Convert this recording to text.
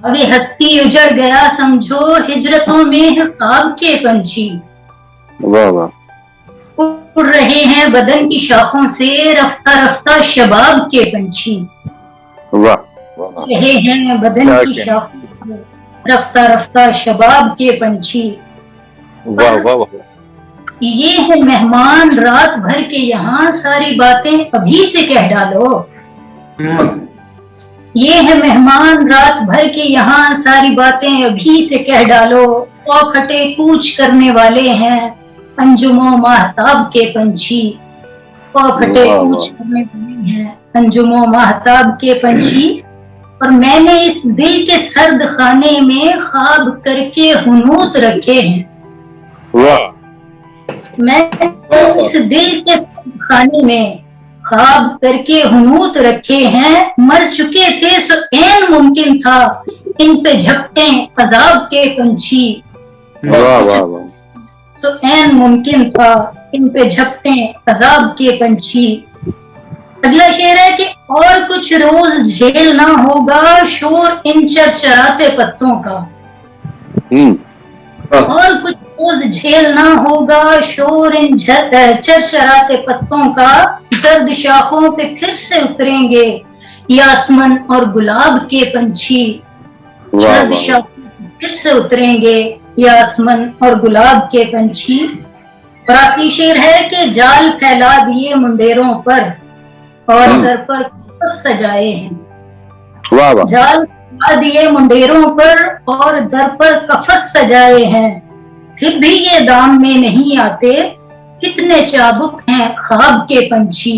ابھی ہستی اجڑ گیا سمجھو ہجرتوں میں ہے خواب کے پنچھی. واہ واہ. اڑ رہے ہیں بدن کی شاخوں سے رفتہ رفتہ شباب کے پنچھی. واہ. رہے ہیں بدن کی شاخوں سے رفتہ رفتہ شباب کے پنچھی. واہ واہ واہ. یہ ہے مہمان رات بھر کے یہاں ساری باتیں ابھی سے کہہ ڈالو. یہ ہے مہمان رات بھر کے یہاں ساری باتیں ابھی سے کہہ ڈالو. پھٹے کوچ کرنے والے ہیں انجم و ماہتاب کے پنچھی. پھٹے کوچ کرنے والے ہیں انجم و ماہتاب کے پنچھی. اور میں نے اس دل کے سرد خانے میں خواب کر کے ہنوت رکھے ہیں. میں اس دل کے سرد خانے میں خواب کر کے ہنوت رکھے ہیں. مر چکے تھے سو عین ممکن تھا ان پہ جھپٹیں عذاب کے پنچھی. سو عین ممکن تھا ان پہ جھپٹیں عذاب کے پنچھی. اگلا شعر ہے کہ اور کچھ روز جھیلنا ہوگا شور ان چرچراتے پتوں کا. اور کچھ روز جھیلنا ہوگا شور ان چرچراتے پتوں کا. زرد شاخوں پہ پھر سے اتریں گے یاسمن اور گلاب کے پنچھی. زرد شاخوں پہ پھر سے اتریں گے یاسمن اور گلاب کے پنچھی. اور آخری شعر ہے کہ جال پھیلا دیے منڈیروں پر اور سر پر کفس سجائے ہیں. جال پھیلا دیے منڈیروں پر اور در پر کفس سجائے ہیں. پھر بھی یہ دام میں نہیں آتے کتنے چابک ہیں خواب کے پنچھی.